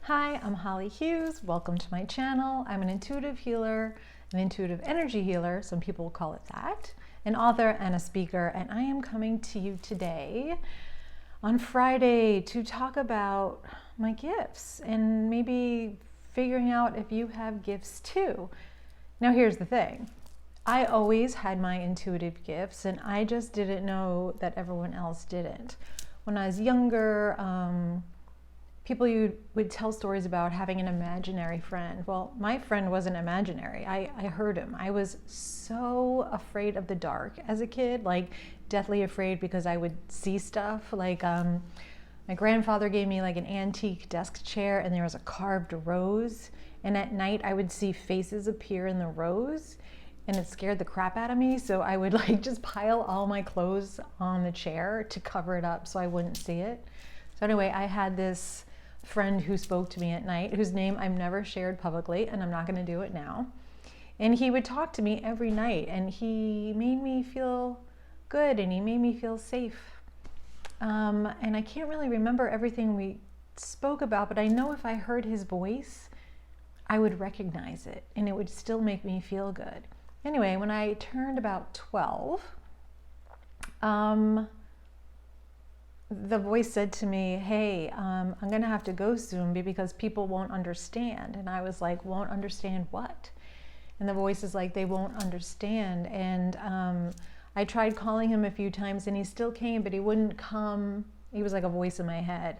Hi, I'm Holly Hughes. Welcome to my channel. I'm an intuitive healer, an intuitive energy healer, some people call it that, an author and a speaker, and I am coming to you today on Friday to talk about my gifts and maybe figuring out if you have gifts too. Now here's the thing. I always had my intuitive gifts and I just didn't know that everyone else didn't. When I was younger, people would tell stories about having an imaginary friend. Well, my friend wasn't imaginary. I heard him. I was so afraid of the dark as a kid, like deathly afraid because I would see stuff. Like my grandfather gave me like an antique desk chair and there was a carved rose. And at night I would see faces appear in the rose and it scared the crap out of me. So I would like just pile all my clothes on the chair to cover it up so I wouldn't see it. So anyway, I had this friend who spoke to me at night, whose name I've never shared publicly, and I'm not going to do it now. And he would talk to me every night, and he made me feel good, and he made me feel safe. And I can't really remember everything we spoke about, but I know if I heard his voice, I would recognize it, and it would still make me feel good. Anyway, when I turned about 12, the voice said to me, hey, I'm gonna have to go soon because people won't understand. And I was like, won't understand what? And the voice is like, they won't understand. And I tried calling him a few times and he still came, but he wouldn't come. He was like a voice in my head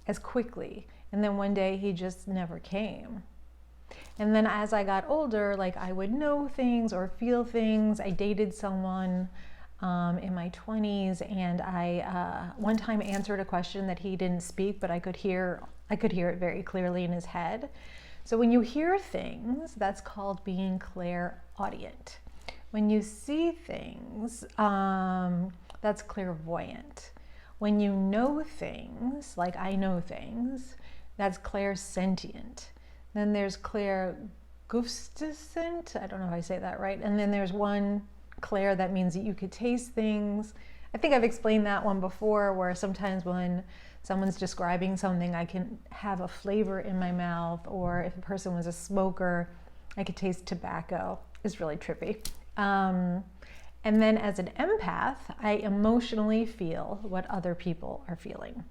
as quickly. And then one day he just never came. And then as I got older, like I would know things or feel things. I dated someone in my 20s, and I one time answered a question that he didn't speak, but I could hear it very clearly in his head. So when you hear things, that's called being clairaudient. When you see things, that's clairvoyant. When you know things, like I know things, that's clairsentient. Then there's clairgustacent. I don't know if I say that right. And then there's one Claire, that means that you could taste things. I think I've explained that one before, where sometimes when someone's describing something, I can have a flavor in my mouth, or if a person was a smoker, I could taste tobacco. It's really trippy. And then as an empath, I emotionally feel what other people are feeling.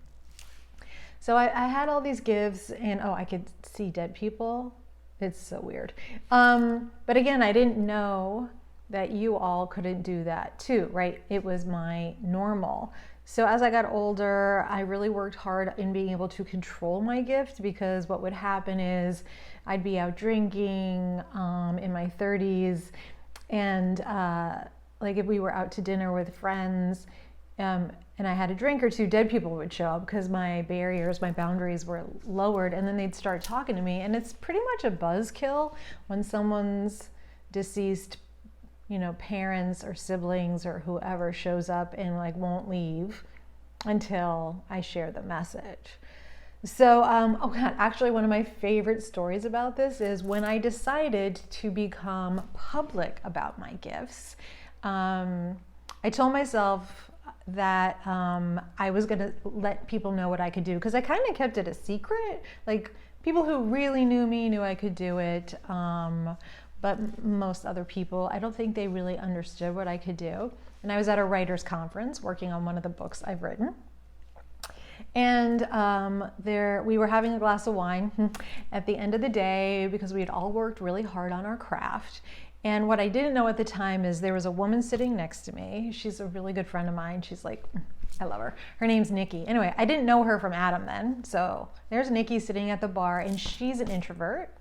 So I had all these gifts, and I could see dead people. It's so weird. But again, I didn't know that you all couldn't do that too, right? It was my normal. So as I got older, I really worked hard in being able to control my gift, because what would happen is I'd be out drinking in my 30s, and like if we were out to dinner with friends and I had a drink or two, dead people would show up because my barriers, my boundaries were lowered, and then they'd start talking to me. And it's pretty much a buzzkill when someone's deceased, parents or siblings or whoever shows up and like won't leave until I share the message. So, actually one of my favorite stories about this is when I decided to become public about my gifts. I told myself that I was gonna let people know what I could do, because I kind of kept it a secret. Like people who really knew me knew I could do it. But most other people, I don't think they really understood what I could do. And I was at a writer's conference working on one of the books I've written. And we were having a glass of wine at the end of the day because we had all worked really hard on our craft. And what I didn't know at the time is there was a woman sitting next to me. She's a really good friend of mine. She's like, I love her. Her name's Nikki. Anyway, I didn't know her from Adam then. So there's Nikki sitting at the bar, and she's an introvert.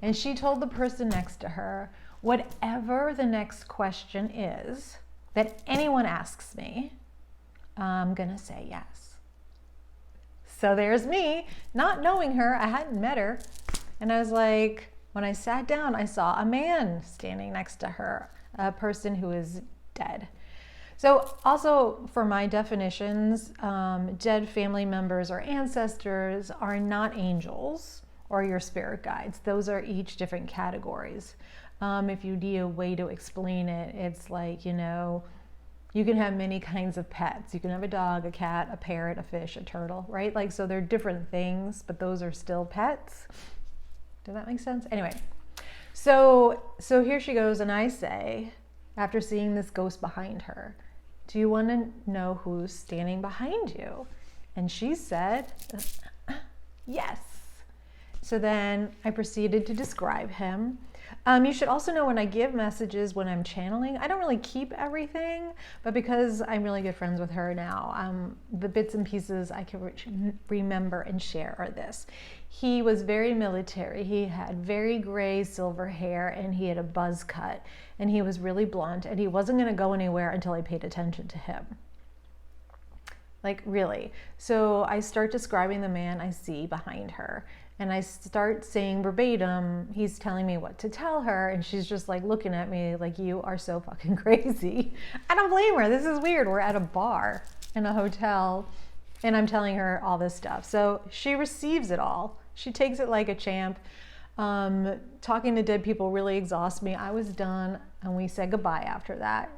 And she told the person next to her, whatever the next question is that anyone asks me, I'm gonna say yes. So there's me, not knowing her, I hadn't met her. And I was like, when I sat down, I saw a man standing next to her, a person who is dead. So also for my definitions, dead family members or ancestors are not angels or your spirit guides. Those are each different categories. If you need a way to explain it, it's like, You can have many kinds of pets. You can have a dog, a cat, a parrot, a fish, a turtle, right? Like, so they're different things, but those are still pets. Does that make sense? Anyway, so here she goes, and I say, after seeing this ghost behind her, do you want to know who's standing behind you? And she said, yes. So then I proceeded to describe him. You should also know when I give messages, when I'm channeling, I don't really keep everything, but because I'm really good friends with her now, the bits and pieces I can remember and share are this. He was very military. He had very gray silver hair, and he had a buzz cut, and he was really blunt, and he wasn't going to go anywhere until I paid attention to him. Like, really. So I start describing the man I see behind her. And I start saying verbatim, he's telling me what to tell her. And she's just like looking at me like, you are so fucking crazy. I don't blame her. This is weird. We're at a bar in a hotel and I'm telling her all this stuff. So she receives it all. She takes it like a champ. Talking to dead people really exhausts me. I was done and we said goodbye after that.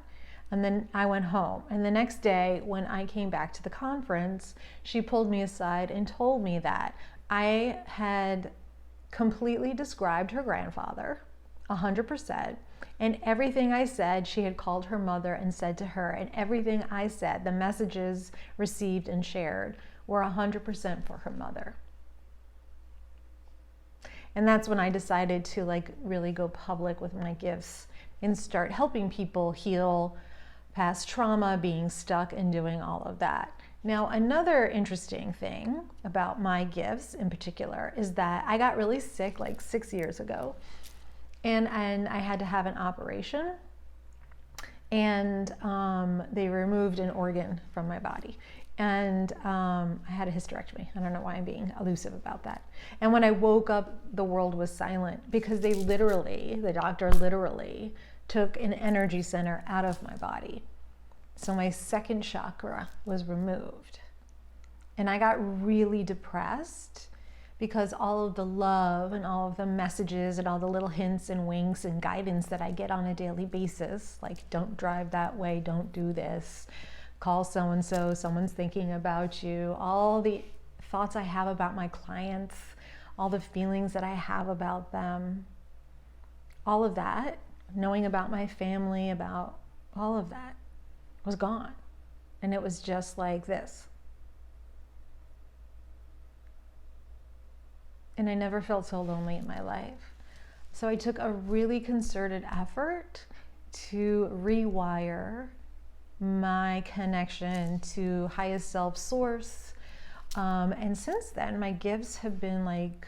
And then I went home. And the next day when I came back to the conference, she pulled me aside and told me that I had completely described her grandfather, 100%, and everything I said, she had called her mother and said to her, and everything I said, the messages received and shared, were 100% for her mother. And that's when I decided to like really go public with my gifts and start helping people heal past trauma, being stuck, and doing all of that. Now, another interesting thing about my gifts in particular is that I got really sick like 6 years ago, and I had to have an operation, and they removed an organ from my body, and I had a hysterectomy. I don't know why I'm being elusive about that. And when I woke up, the world was silent because the doctor literally took an energy center out of my body. So my second chakra was removed. And I got really depressed because all of the love and all of the messages and all the little hints and winks and guidance that I get on a daily basis, like don't drive that way, don't do this, call so-and-so, someone's thinking about you, all the thoughts I have about my clients, all the feelings that I have about them, all of that, knowing about my family, about all of that was gone. And it was just like this. And I never felt so lonely in my life. So I took a really concerted effort to rewire my connection to highest self source. And since then, my gifts have been like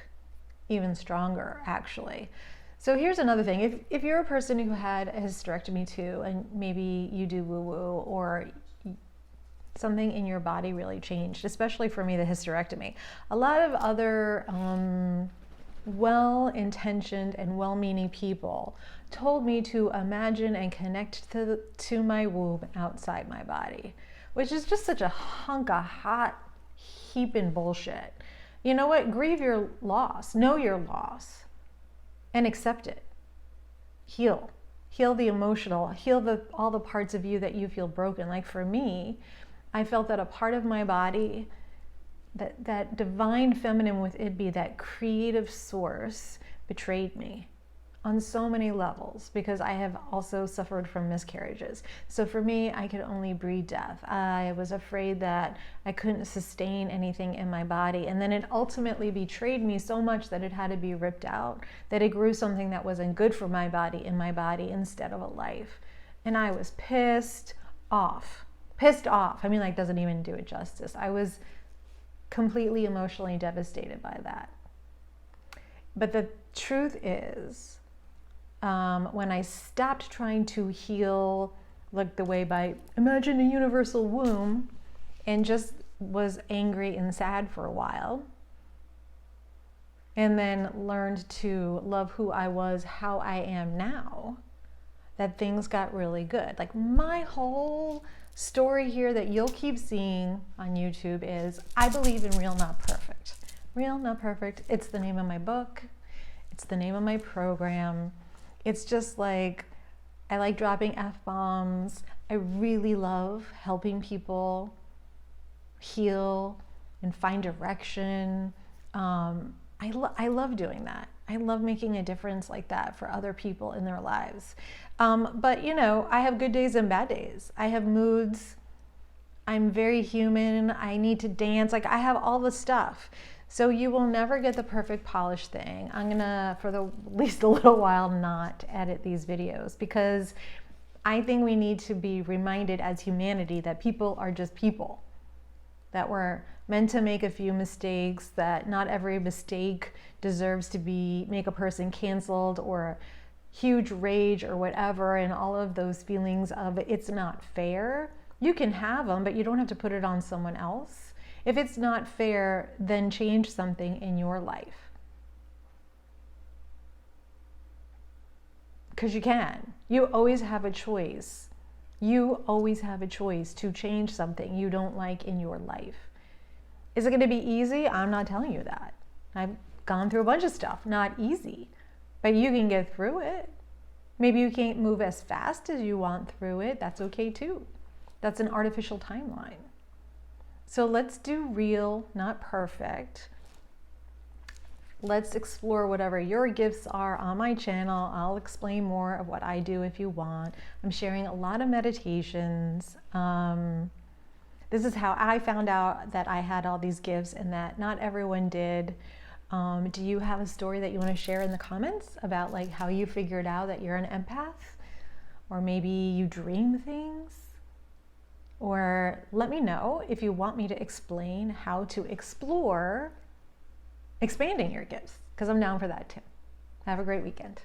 even stronger, actually. So here's another thing. If you're a person who had a hysterectomy too, and maybe you do woo-woo, or something in your body really changed, especially for me, the hysterectomy. A lot of other well-intentioned and well-meaning people told me to imagine and connect to my womb outside my body, which is just such a hunk of hot heaping bullshit. You know what? Grieve your loss. Know your loss. And accept it. Heal the emotional, heal all the parts of you that you feel broken. Like for me, I felt that a part of my body, that divine feminine within me, that creative source, betrayed me on so many levels, because I have also suffered from miscarriages. So for me, I could only breed death. I was afraid that I couldn't sustain anything in my body. And then it ultimately betrayed me so much that it had to be ripped out, that it grew something that wasn't good for my body in my body instead of a life. And I was pissed off. I mean, like, doesn't even do it justice. I was completely emotionally devastated by that. But the truth is, when I stopped trying to heal like the way by imagine a universal womb and just was angry and sad for a while, and then learned to love who I was, how I am now, that things got really good. Like my whole story here that you'll keep seeing on YouTube is I believe in real, not perfect. Real, not perfect. It's the name of my book. It's the name of my program. It's just like I like dropping F-bombs. I really love helping people heal and find direction. I love doing that. I love making a difference like that for other people in their lives. But you know, I have good days and bad days. I have moods. I'm very human. I need to dance. Like, I have all the stuff. So you will never get the perfect polished thing. I'm gonna, for at least a little while, not edit these videos, because I think we need to be reminded as humanity that people are just people, that we're meant to make a few mistakes, that not every mistake deserves to make a person canceled or huge rage or whatever, and all of those feelings of it's not fair. You can have them, but you don't have to put it on someone else. If it's not fair, then change something in your life. Because you can. You always have a choice. You always have a choice to change something you don't like in your life. Is it going to be easy? I'm not telling you that. I've gone through a bunch of stuff. Not easy. But you can get through it. Maybe you can't move as fast as you want through it. That's okay too. That's an artificial timeline. So let's do real, not perfect. Let's explore whatever your gifts are on my channel. I'll explain more of what I do if you want. I'm sharing a lot of meditations. This is how I found out that I had all these gifts and that not everyone did. Do you have a story that you want to share in the comments about like how you figured out that you're an empath? Or maybe you dream things? Or let me know if you want me to explain how to explore expanding your gifts, because I'm down for that too. Have a great weekend.